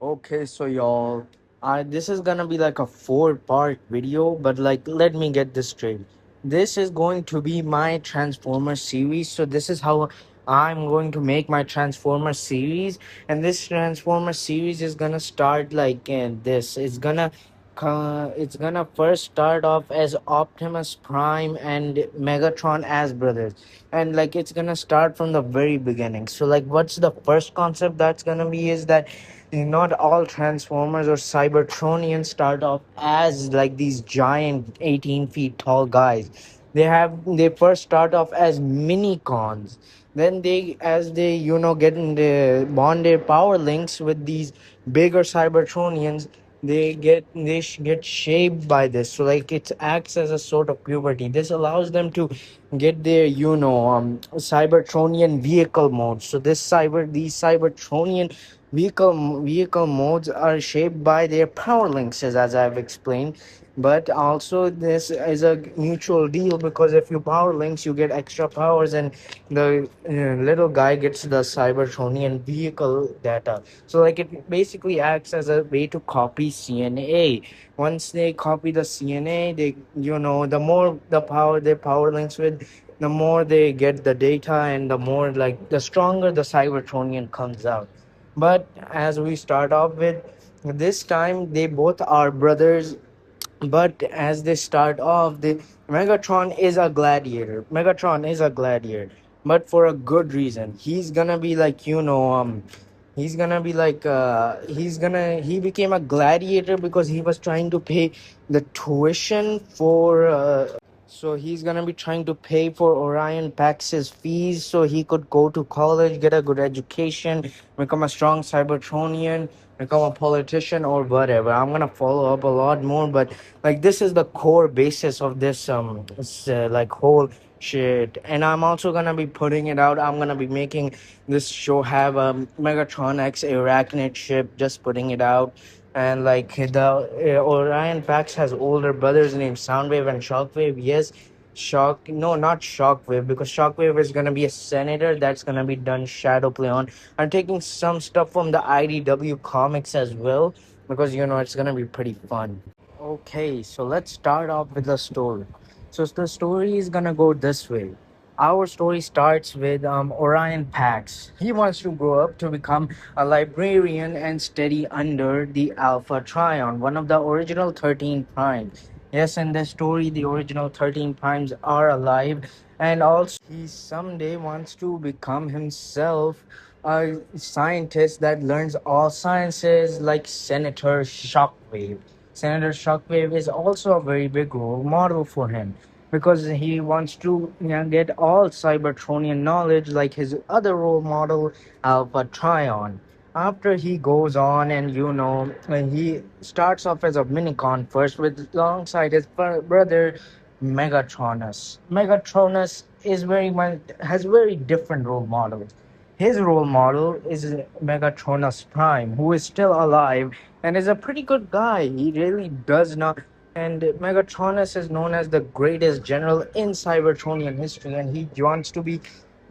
Okay, so y'all, this is gonna be like a four-part video, but like, let me get this straight. This is going to be my Transformer series. So this is how I'm going to make my Transformer series, and this Transformer series is gonna start like in this. It's gonna first start off as Optimus Prime and Megatron as brothers, and like it's gonna start from the very beginning. So like, what's the first concept that's gonna be is that not all Transformers or Cybertronians start off as like these giant 18 feet tall guys. They first start off as mini cons. Then as they get in the bond their power links with these bigger Cybertronians, get shaped by this. So like it acts as a sort of puberty. This allows them to get their Cybertronian vehicle mode. So these Cybertronian vehicle modes are shaped by their power links, as I've explained. But also this is a mutual deal, because if you power links, you get extra powers, and the little guy gets the Cybertronian vehicle data. So like it basically acts as a way to copy CNA. Once they copy the CNA, they the more the power their power links with, the more they get the data, and the stronger the Cybertronian comes out. But as we start off with, this time they both are brothers. But as they start off, the Megatron is a gladiator. Megatron is a gladiator, but for a good reason. He's gonna be like he's gonna be like he became a gladiator because he was trying to pay the tuition for so he's gonna be trying to pay for Orion Pax's fees so he could go to college, get a good education, become a strong Cybertronian, become a politician or whatever. I'm gonna follow up a lot more, but like this is the core basis of like whole shit. And I'm also gonna be putting it out. I'm gonna be making this show have a Megatron X Arachnid ship. Just putting it out. And like the Orion Pax has older brothers named Soundwave and Shockwave. Yes, no, not Shockwave, because Shockwave is gonna be a senator. That's gonna be done shadow play on. I'm taking some stuff from the IDW comics as well, because it's gonna be pretty fun. Okay, so let's start off with the story. So the story is gonna go this way. Our story starts with Orion Pax. He wants to grow up to become a librarian and study under the Alpha Trion, one of the original 13 primes. Yes, in this story, the original 13 primes are alive, and also he someday wants to become himself a scientist that learns all sciences, like Senator Shockwave. Senator Shockwave is also a very big role model for him, because he wants to get all Cybertronian knowledge like his other role model, Alpha Trion. After he goes on, and when he starts off as a minicon first with alongside his brother Megatronus. Megatronus is very much has very different role models. His role model is Megatronus Prime, who is still alive and is a pretty good guy. He really does not. And Megatronus is known as the greatest general in Cybertronian history, and he wants to be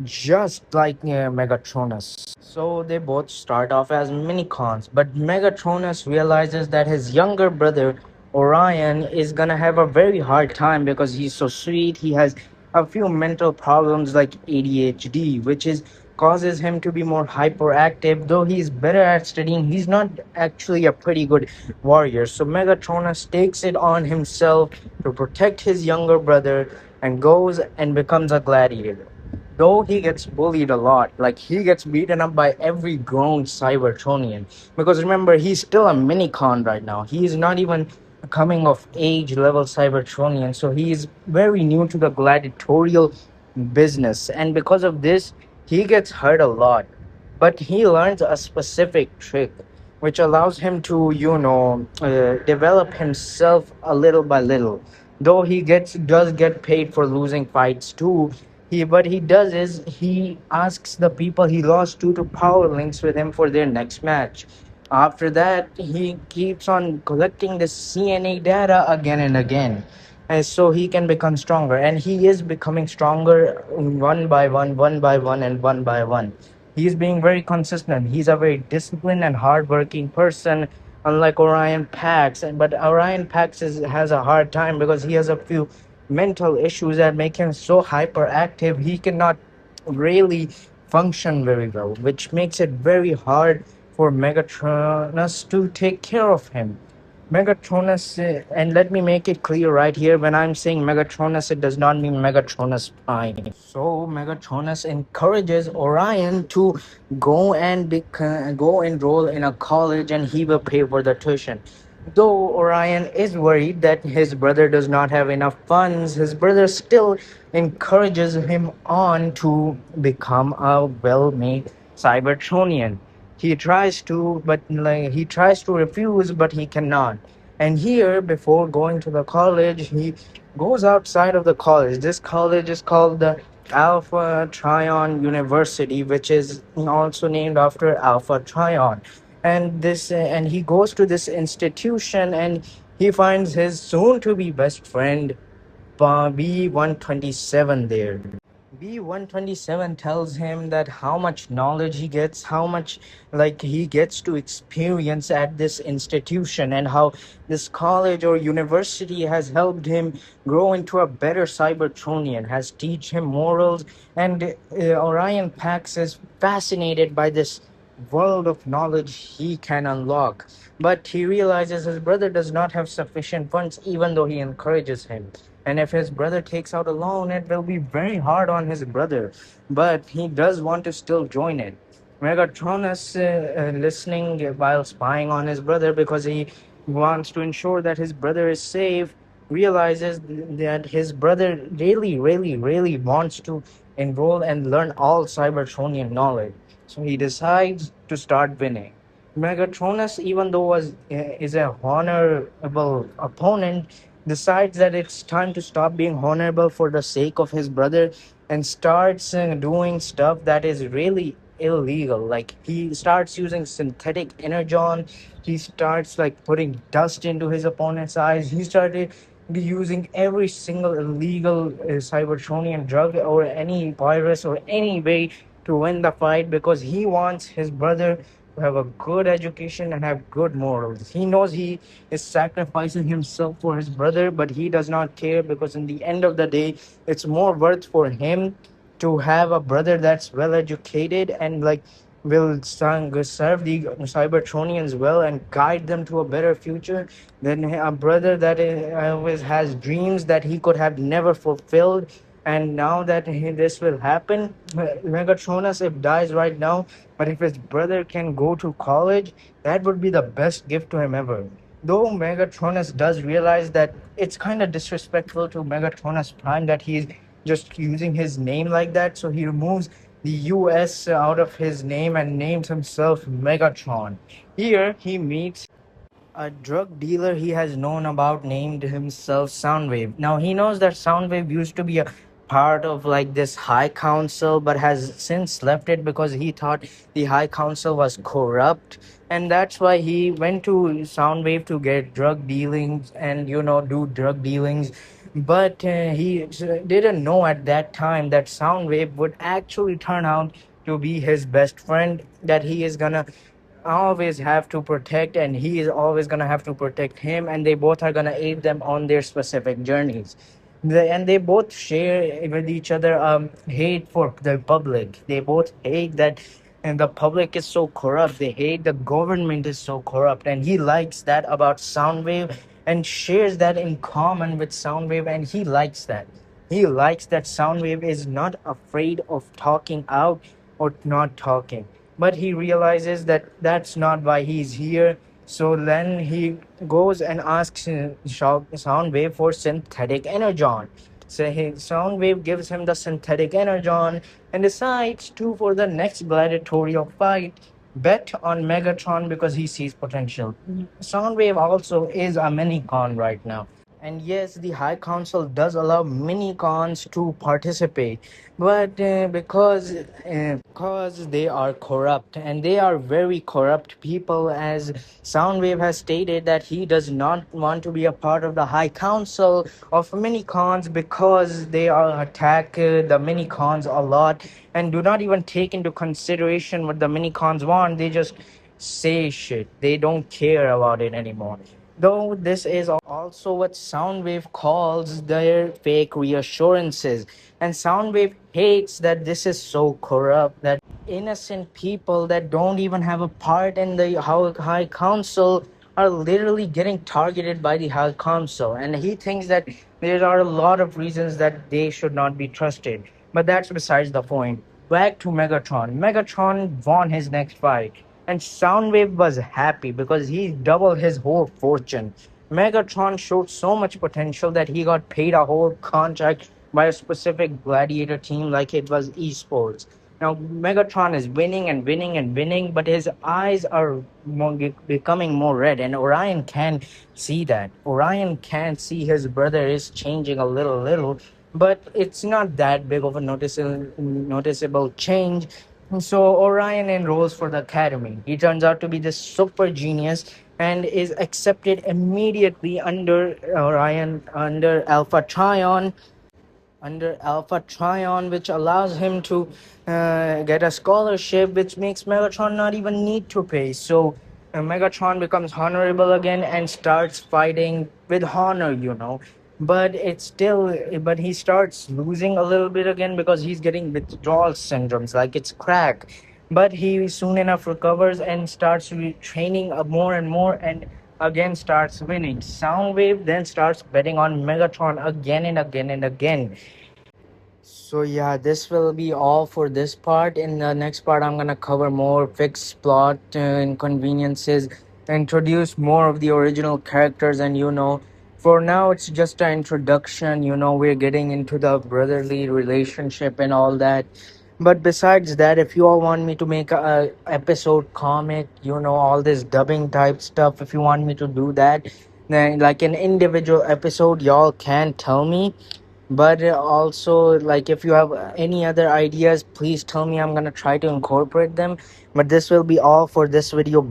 just like Megatronus. So they both start off as minicons, but Megatronus realizes that his younger brother Orion is gonna have a very hard time because he's so sweet. He has a few mental problems like ADHD, which is causes him to be more hyperactive. Though he's better at studying, he's not actually a pretty good warrior. So Megatronus takes it on himself to protect his younger brother and goes and becomes a gladiator. Though he gets bullied a lot, like he gets beaten up by every grown Cybertronian. Because remember, he's still a minicon right now. He is not even a coming of age level Cybertronian, so he is very new to the gladiatorial business. And because of this, he gets hurt a lot. But he learns a specific trick which allows him to, develop himself a little by little. Though he does get paid for losing fights too, what he does is he asks the people he lost to power links with him for their next match. After that, he keeps on collecting the CNA data again and again, and so he can become stronger. And he is becoming stronger one by one, and one by one. He's being very consistent. He's a very disciplined and hardworking person, unlike Orion Pax. But Orion Pax has a hard time because he has a few mental issues that make him so hyperactive. He cannot really function very well, which makes it very hard for Megatronus to take care of him. Megatronus, and let me make it clear right here, when I'm saying Megatronus, it does not mean Megatronus Prime. So Megatronus encourages Orion to go enroll in a college, and he will pay for the tuition. Though Orion is worried that his brother does not have enough funds, his brother still encourages him on to become a well-made Cybertronian. He tries to refuse, but he cannot. And here, before going to the college, he goes outside of the college. This college is called the Alpha Trion University, which is also named after Alpha Trion. And he goes to this institution, and he finds his soon-to-be best friend B127 there. B127 tells him that how much knowledge he gets, how much like he gets to experience at this institution, and how this college or university has helped him grow into a better Cybertronian, has teach him morals, and Orion Pax is fascinated by this world of knowledge he can unlock. But he realizes his brother does not have sufficient funds, even though he encourages him. And if his brother takes out a loan, it will be very hard on his brother. But he does want to still join it. Megatronus, listening while spying on his brother because he wants to ensure that his brother is safe, realizes that his brother really, really, really wants to enroll and learn all Cybertronian knowledge. So he decides to start winning. Megatronus, even though is a honorable opponent, decides that it's time to stop being honorable for the sake of his brother, and starts doing stuff that is really illegal. Like he starts using synthetic energon. He starts like putting dust into his opponent's eyes. He started using every single illegal Cybertronian drug or any virus or any way to win the fight, because he wants his brother to have a good education and have good morals. He knows he is sacrificing himself for his brother, but he does not care, because in the end of the day, it's more worth for him to have a brother that's well educated and like will serve the Cybertronians well and guide them to a better future than a brother that always has dreams that he could have never fulfilled. And now that this will happen, Megatronus if dies right now, but if his brother can go to college, that would be the best gift to him ever. Though Megatronus does realize that it's kind of disrespectful to Megatronus Prime that he's just using his name like that, so he removes the US out of his name and names himself Megatron. Here he meets a drug dealer he has known about named himself Soundwave. Now he knows that Soundwave used to be a part of like this High Council, but has since left it because he thought the High Council was corrupt, and that's why he went to Soundwave to get drug dealings and do drug dealings. But he didn't know at that time that Soundwave would actually turn out to be his best friend, that he is gonna always have to protect, and he is always going to have to protect him, and they both are going to aid them on their specific journeys. And they both share with each other hate for the public. They both hate that, and the public is so corrupt. They hate the government is so corrupt, and he likes that about Soundwave and shares that in common with Soundwave, and he likes that. He likes that Soundwave is not afraid of talking out or not talking. But he realizes that that's not why he's here. So then he goes and asks Soundwave for synthetic energon. So Soundwave gives him the synthetic energon and decides to, for the next gladiatorial fight, bet on Megatron because he sees potential. Soundwave also is a mini con right now. And yes, the High Council does allow mini cons to participate, but because they are corrupt and they are very corrupt people, as Soundwave has stated that he does not want to be a part of the High Council of mini cons because they are attack the mini cons a lot and do not even take into consideration what the mini cons want. They just say shit. They don't care about it anymore. Though this is also what Soundwave calls their fake reassurances. And Soundwave hates that this is so corrupt that innocent people that don't even have a part in the High Council are literally getting targeted by the High Council. And he thinks that there are a lot of reasons that they should not be trusted. But that's besides the point. Back to Megatron. Megatron won his next fight, and Soundwave was happy because he doubled his whole fortune. Megatron showed so much potential that he got paid a whole contract by a specific gladiator team like it was esports. Now Megatron is winning and winning and winning, but his eyes are becoming more red, and Orion can see that. Orion can see his brother is changing a little, but it's not that big of a noticeable change. So Orion enrolls for the academy. He turns out to be this super genius and is accepted immediately under Alpha Trion, which allows him to get a scholarship, which makes Megatron not even need to pay. So Megatron becomes honorable again and starts fighting with honor. But he starts losing a little bit again because he's getting withdrawal syndromes, like it's crack. But he soon enough recovers and starts training more and more, and again starts winning. Soundwave then starts betting on Megatron again and again and again. So yeah, this will be all for this part. In the next part, I'm gonna cover more fixed plot inconveniences, introduce more of the original characters, and for now it's just an introduction. We're getting into the brotherly relationship and all that. But besides that, if you all want me to make a episode comic, all this dubbing type stuff, if you want me to do that, then like an individual episode, y'all can tell me. But also, like, if you have any other ideas, please tell me. I'm gonna try to incorporate them. But this will be all for this video.